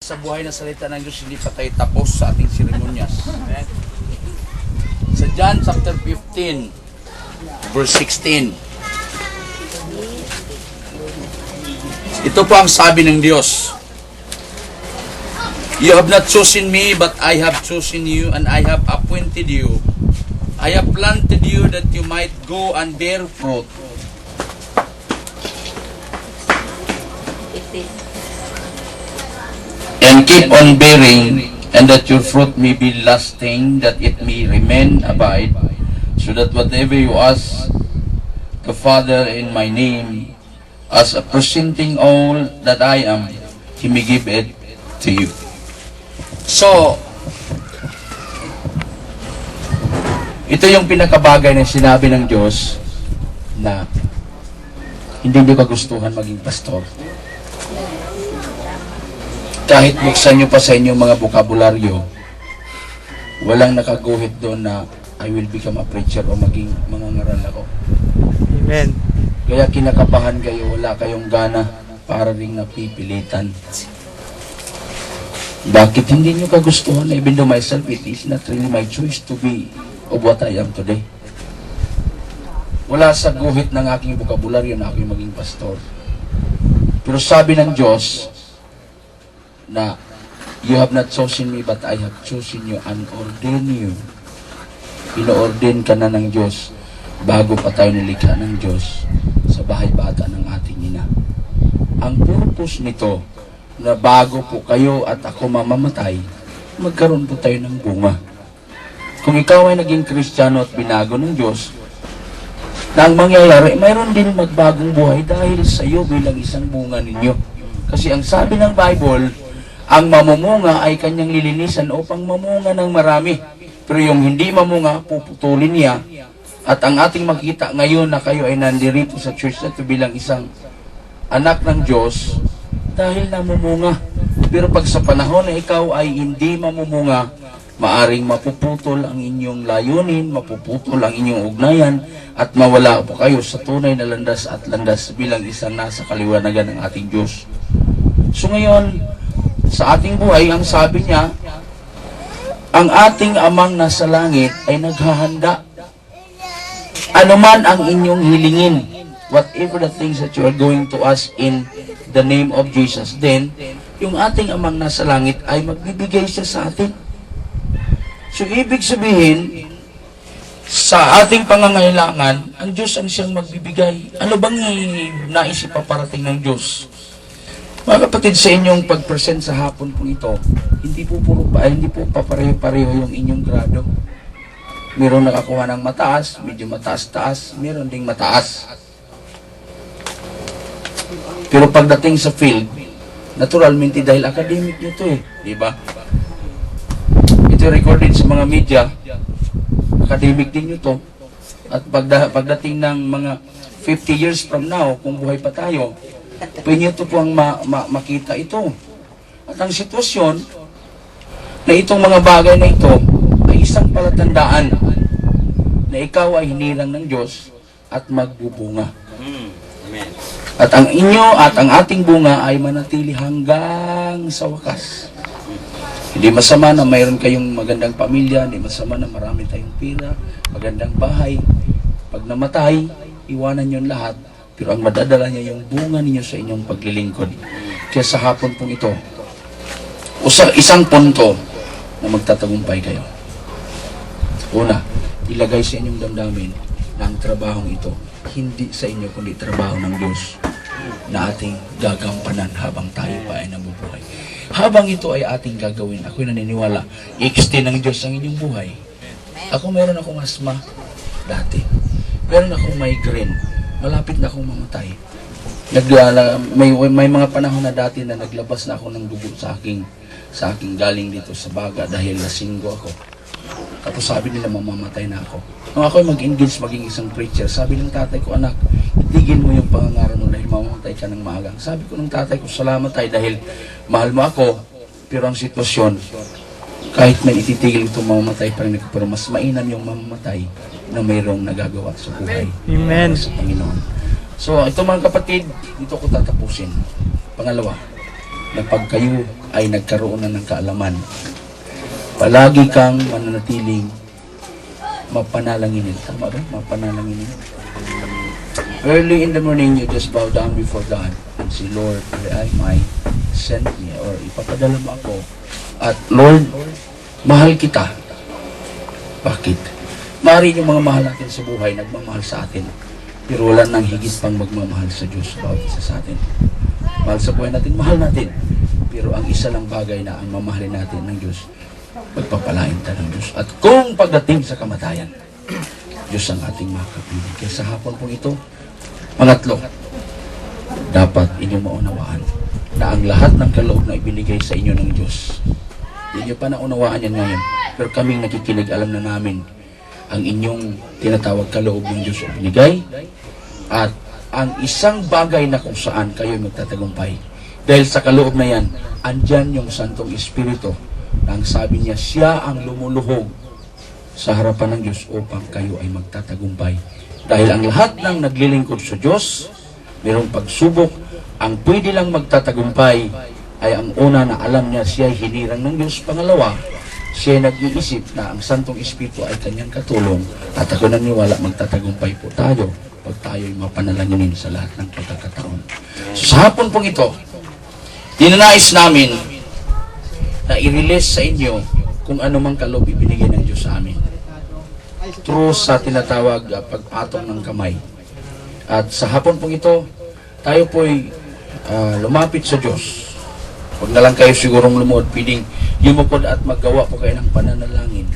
Sa buhay na salita ng Diyos, hindi pa tayo tapos sa ating seremonyas. Sa John chapter 15, verse 16. Ito po ang sabi ng Diyos. You have not chosen me, but I have chosen you, and I have appointed you. I have planted you that you might go and bear fruit. And keep on bearing, and that your fruit may be lasting, that it may remain abide, so that whatever you ask the Father in my name, as a presenting all that I am, He may give it to you. So, ito yung pinakabagay na sinabi ng Diyos na hindi niyo kagustuhan maging pastor. Kahit buksan nyo pa sa inyong mga bokabularyo, walang nakaguhit doon na I will become a preacher o maging mangangaral ako. Amen. Kaya kinakabahan kayo, wala kayong gana para ring napipilitan. Bakit hindi nyo kagustuhan? Even though myself, it is not really my choice to be of what I am today. Wala sa guhit ng aking bokabularyo na aking maging pastor. Pero sabi ng Diyos, na you have not chosen me, but I have chosen you and ordained you. Ino-ordain ka na ng Diyos bago pa tayo nilikha ng Diyos sa bahay bata ng ating ina. Ang purpose nito, na bago po kayo at ako mamamatay, magkaroon po tayo ng bunga. Kung ikaw ay naging Kristiyano at binago ng Diyos, na ang mangyayari, mayroon din magbagong buhay dahil sa iyo bilang isang bunga ninyo. Kasi ang sabi ng Bible, ang mamumunga ay kanyang lilinisan upang mamunga ng marami. Pero yung hindi mamunga, puputulin niya. At ang ating makita ngayon na kayo ay nandirito sa church na ito bilang isang anak ng Diyos dahil namumunga. Pero pag sa panahon na ikaw ay hindi mamumunga, maaring mapuputol ang inyong layunin, mapuputol ang inyong ugnayan, at mawala po kayo sa tunay na landas at landas bilang isang nasa kaliwanagan ng ating Diyos. So ngayon, sa ating buhay, ang sabi niya, ang ating amang nasa langit ay naghahanda. Ano man ang inyong hilingin, whatever the things that you are going to ask in the name of Jesus, then, yung ating amang nasa langit ay magbibigay siya sa atin. So, ibig sabihin, sa ating pangangailangan, ang Diyos ang siyang magbibigay. Ano bang naisip paparating ng Diyos? Mga kapatid, sa inyong pag-present sa hapon po ito, hindi po papareho-pareho yung inyong grado. Meron nakakuha ng mataas, medyo mataas-taas, meron ding mataas. Pero pagdating sa field, naturalmente dahil academic nyo ito di ba? Ito recorded sa mga media, academic din nyo to. At pagdating ng mga 50 years from now, kung buhay pa tayo, pwede ito po ang makita ito. At ang sitwasyon na itong mga bagay na ito ay isang palatandaan na ikaw ay hinirang ng Diyos at magbubunga. Amen. At ang inyo at ang ating bunga ay manatili hanggang sa wakas. Hindi masama na mayroon kayong magandang pamilya, hindi masama na marami tayong pira, magandang bahay. Pag namatay, iwanan yun lahat. Pero ang madadala niya yung bunga ninyo sa inyong paglilingkod. Kaya sa hapon pong ito, isang punto na magtatagumpay kayo. Una, ilagay sa inyong damdamin na ang trabahong ito, hindi sa inyo kundi trabaho ng Diyos na ating gagampanan habang tayo pa ay nabubuhay. Habang ito ay ating gagawin, ako'y naniniwala, i-extend ng Diyos ang inyong buhay. Meron akong asma dati. Meron akong migraine. Malapit na akong mamatay. May mga panahon na dati na naglabas na ako ng dugo sa aking galing dito sa baga dahil lasinggo ako. Tapos sabi nila mamamatay na ako. Nung ako mag-engage maging isang preacher, sabi ng tatay ko, anak, itigil mo yung pangangaral mo dahil mamamatay ka ng maagang. Sabi ko ng tatay ko, salamat tayo dahil mahal mo ako. Pero ang sitwasyon, kahit may ititigil ito, mamamatay pa rin ako. Pero mas mainam yung mamamatay na mayroong nagagawa sa buhay. Amen. Sa Panginoon. So, ito mga kapatid, dito ko tatapusin. Pangalawa, na pag kayo ay nagkaroon na ng kaalaman, palagi kang mananatiling mapanalanginin. Tama ba? Mapanalanginin. Early in the morning, you just bow down before God and say, Lord, I might send me, or ipapadala mo ako. At Lord, mahal kita. Bakit? Maaari yung mga mahal natin sa buhay, nagmamahal sa atin. Pero wala nang higit pang magmamahal sa Diyos bawat isa sa atin. Mahal sa buhay natin, mahal natin. Pero ang isa lang bagay na ang mamahalin natin ng Diyos, pagpapalain tayo ng Diyos. At kung pagdating sa kamatayan, Diyos ang ating makapiling. Kaya sa hapon po ito, pangatlo, dapat inyong maunawaan na ang lahat ng kaloob na ibinigay sa inyo ng Diyos, hindi nyo pa naunawaan yan ngayon, pero kaming nakikinig, alam na namin ang inyong tinatawag kaloob ng Diyos ang binigay, at ang isang bagay na kung saan kayo magtatagumpay. Dahil sa kaloob na yan, andyan yung Santong Espiritu na ang sabi niya, siya ang lumuluhog sa harapan ng Diyos upang kayo ay magtatagumpay. Dahil ang lahat ng naglilingkod sa Diyos, mayroong pagsubok, ang pwede lang magtatagumpay ay ang una na alam niya siya ay hinirang ng Diyos. Pangalawa, siya ay nag-iisip na ang Santong Espiritu ay kanyang katulong, at ako naniwala magtatagumpay po tayo pag tayo ay mapanalanginin sa lahat ng pagkakataon. So, sa hapon pong ito, dinanais namin na i-release sa inyo kung ano mang kaloob ibinigay ng Diyos sa amin through sa tinatawag pag-atong ng kamay. At sa hapon pong ito, tayo po'y lumapit sa Diyos. Huwag na lang kayo sigurong lumuod, pwedeng yumukod at maggawa po kayo ng pananalangin.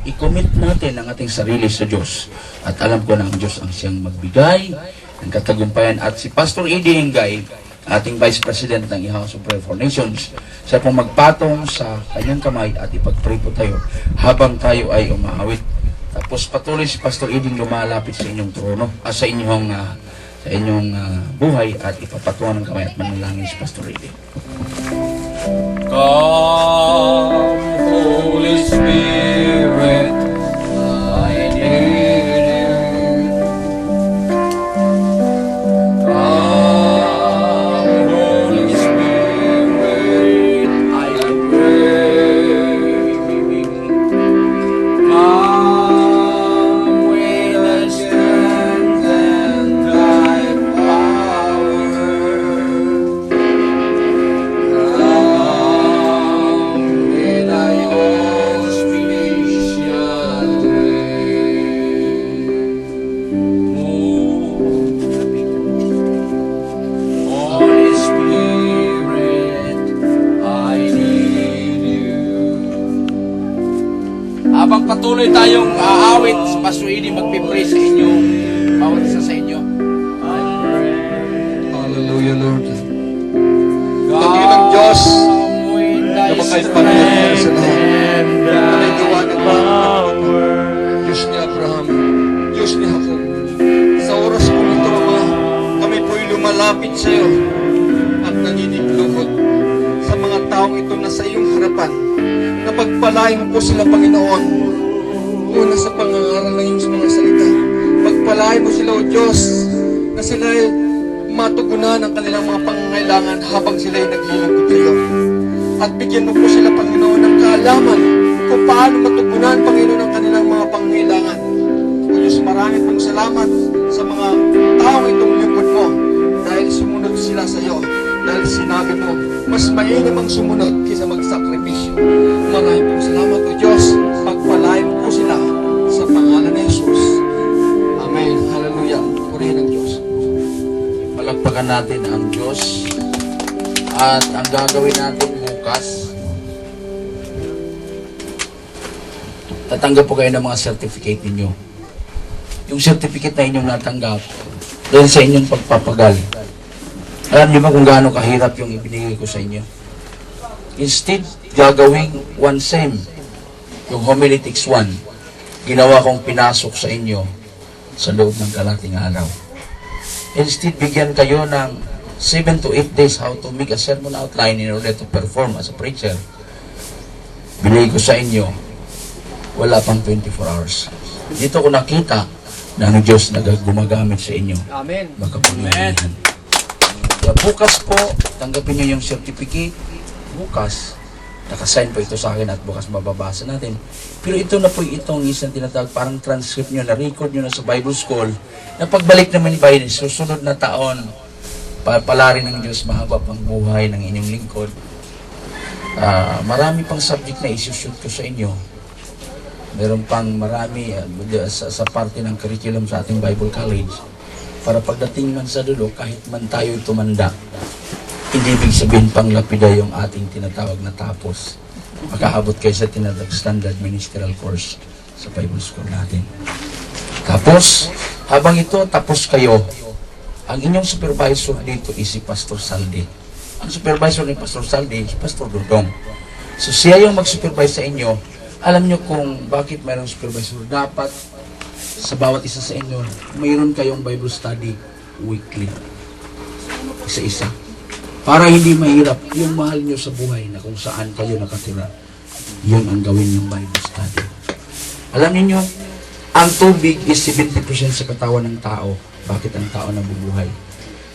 I-commit natin ang ating sarili sa Diyos. At alam ko na ang Diyos ang siyang magbigay ng katagumpayan. At si Pastor Eddie Hingay, ating Vice President ng House of Prayer for Nations, siya pong magpatong sa kanyang kamay at ipag-pray po tayo habang tayo ay umaawit. Tapos patuloy si Pastor Eddie lumalapit sa inyong trono, sa inyong buhay, at ipapatungan ng kamay at manalangin si Pastor Eddie. Come, Holy Spirit, I need you. Come, Holy Spirit, I pray. Come with thy strength and thy power. Habang patuloy tayong aawit, si Pastor Eddie magpipray sa inyong bawat isa sa inyo. Hallelujah, Lord. Panginoong Diyos, na makaipangyarihan sa lahat. Panaygawanan mo ang Diyos ni Abraham, Diyos ni Jacob. Sa oras po ito, Ama, kami po'y lumalapit sa iyo at naniniglukod sa mga taong ito na sa iyong harapan. Napagpalain mo po sila, Panginoon. Una sa pangangaral ng iyong mga salita. Pagpalain mo sila, O Diyos, na sila ay matugunan ang kanilang mga pangangailangan habang sila ay naglilingkod sa iyo. At bigyan mo po sila, Panginoon, ng kaalaman kung paano matugunan, Panginoon, ang kanilang mga pangangailangan. O Diyos, marami pong salamat sa mga taong itong lingkod mo dahil sumunod sila sa iyo. Dahil sinabi mo, mas mainam ang sumunod kaysa magsakripisyo. Maraming pong salamat, O Diyos. Pagpalain mo po sila sa pangalan ni Jesus. Amen. Hallelujah. Purihin ang Diyos. Palagpakan natin ang Diyos. At ang gagawin natin bukas, tatanggap po kayo ng mga certificate ninyo. Yung certificate na inyong natanggap dahil sa inyong pagpapagal. Alam niyo ba kung gaano kahirap yung ibinigay ko sa inyo? Instead, gagawing one same. Yung homiletics 1, ginawa kong pinasok sa inyo sa loob ng kalating araw. Instead, bigyan kayo ng 7 to 8 days how to make a sermon outline in order to perform as a preacher. Binigay ko sa inyo, wala pang 24 hours. Dito ko nakita na ang Diyos na gumagamit sa inyo. Amen. Makapangyarihan. Kaya bukas po, tanggapin nyo yung certificate. Bukas, nakasign po ito sa akin at bukas mababasa natin. Pero ito na po itong isang tinatawag, parang transcript nyo, na-record nyo na sa Bible School, na pagbalik naman by susunod na taon, palarin ng Diyos mahaba pang buhay ng inyong lingkod. Marami pang subject na isushoot ko sa inyo. Meron pang marami sa parte ng curriculum sa ating Bible College. Para pagdating man sa dulo, kahit man tayo tumanda, hindi ibig sabihin pang lapida yung ating tinatawag na tapos. Makaabot kayo sa tinatawag standard ministerial course sa Bible School natin. Tapos, habang ito tapos kayo, ang inyong supervisor dito is si Pastor Saldi. Ang supervisor ni Pastor Saldi, si Pastor Dudong. So siya yung mag-supervise sa inyo. Alam nyo kung bakit mayroong supervisor. Dapat sa bawat isa sa inyo, mayroon kayong Bible study weekly. Isa-isa. Para hindi mahirap yung mahal nyo sa buhay na kung saan kayo nakatira. Yun ang gawin yung Bible study. Alam niyo, ang tubig is 70% sa katawan ng tao. Bakit ang tao nabubuhay?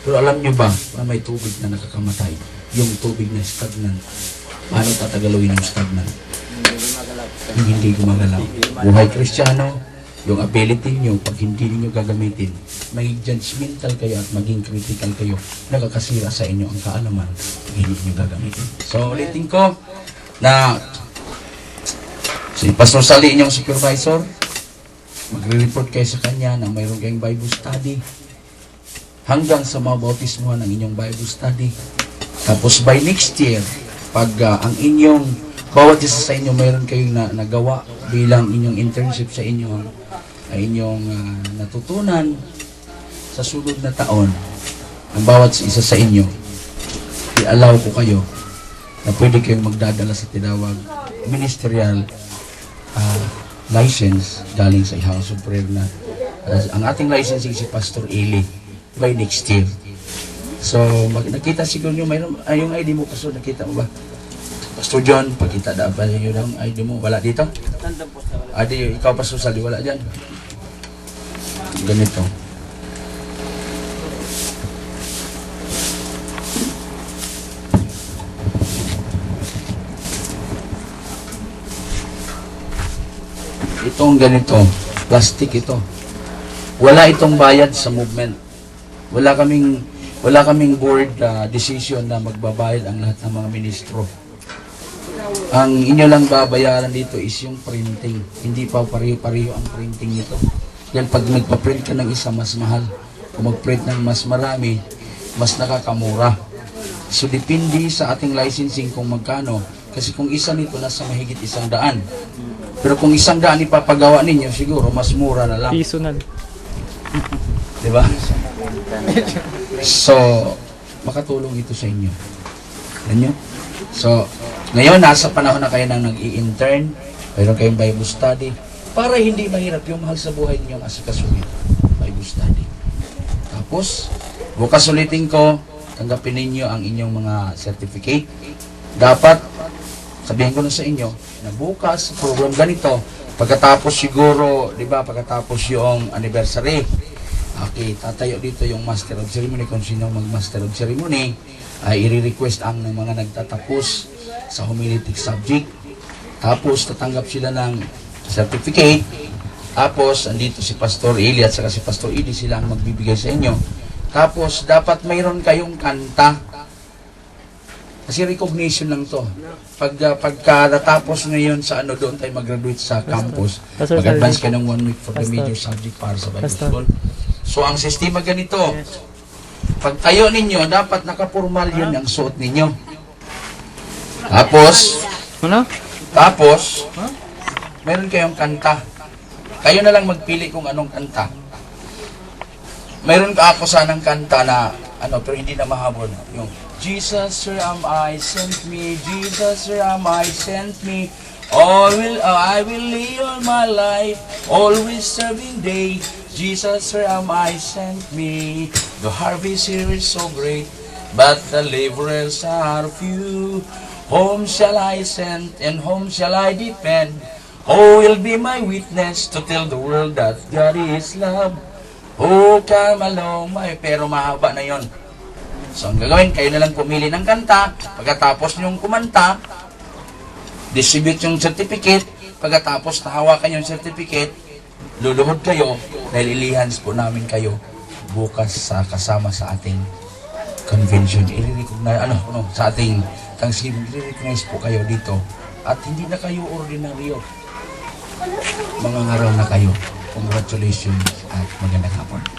Pero alam nyo ba na may tubig na nakakamatay? Yung tubig na stagnant. Paano tatagalawin yung stagnant? Yung hindi gumagalaw. Buhay Kristiyano, yung ability nyo, pag hindi niyo gagamitin, maging judgmental kayo at maging critical kayo, nakakasira sa inyo ang kaalaman pag hindi niyo gagamitin. So, ulitin ko na si Pastor Sali, inyong supervisor, magre-report kayo sa kanya na mayroon kayong Bible study hanggang sa mabautismuhan ng inyong Bible study. Tapos by next year, pag ang inyong bawat isa sa inyo mayroon kayong nagawa bilang inyong internship sa inyo, ay inyong natutunan sa sunod na taon, ang bawat isa sa inyo, i-allow ko kayo na pwede kayong magdadala sa tinawag ministerial license galing sa House of Prayer na ang ating licensing si Pastor Eli by next year. So, nakita siguro nyo, mayroon, yung ID mo, Pastor, nakita mo ba? Pastor John, pakita na ba yung ID mo? Wala dito? ID, ikaw, Pastor Sali, wala dyan. Ganito. Itong ganito, plastic ito. Wala itong bayad sa movement. Wala kaming board decision na magbabayad ang lahat ng mga ministro. Ang inyo lang babayaran dito is yung printing. Hindi pa pariho-pariho ang printing nito. Yan, pag nagpa-print ka ng isa, mas mahal. Kung mag-print ng mas marami, mas nakakamura. So, depende sa ating licensing kung magkano. Kasi kung isa nito, nasa mahigit 100. Pero kung 100 ipapagawa ninyo, siguro mas mura na lang. Piso na. Diba? So, makatulong ito sa inyo. Alam nyo? So, ngayon, nasa panahon na kayo nang nag-i-intern, mayroon kayong Bible study, para hindi mahirap yung mahal sa buhay ninyong asikasuhin. Bible study. Tapos, bukas ulitin ko, tanggapin ninyo ang inyong mga certificate. Dapat, sabihin ko na sa inyo, na bukas, program ganito, pagkatapos siguro, di ba, pagkatapos yung anniversary, okay, tatayo dito yung Master of Ceremony. Kung sino mag-Master of Ceremony, ay i-request ang ng mga nagtatapos sa homiletic subject. Tapos, tatanggap sila ng certificate. Tapos, andito si Pastor Eli at saka si Pastor Eli, sila ang magbibigay sa inyo. Tapos, dapat mayroon kayong kanta. Kasi recognition lang to. Pagka natapos ngayon sa doon tayo mag-graduate sa campus, mag-advance ka ng 1 week for the major subject para sa Bible School. So, ang sistema ganito, pag tayo ninyo, dapat nakapormal yun ang suot ninyo. Tapos, meron kayong kanta. Kayo na lang magpili kung anong kanta. Mayroon ka ako sanang kanta na, pero hindi na mahabol. Yung, Jesus, where am I, sent me. Jesus, where am I, sent me. I will live all my life, always serving day. Jesus, where am I, sent me. The harvest here is so great, but the laborers are few. Whom shall I send, and whom shall I depend? Who will be my witness to tell the world that God is love? Oh, come along, pero mahaba na yon. So, ang gagawin, kayo na lang pumili ng kanta. Pagkatapos nyong kumanta, distribute yung certificate. Pagkatapos nahawakan yung certificate, luluhod kayo dahil ilihans po namin kayo bukas sa kasama sa ating convention. I-recognize, sa ating Thanksgiving, i-recognize po kayo dito. At hindi na kayo ordinaryo. Mga ngaraw na kayo. Congratulations at magandang hapon.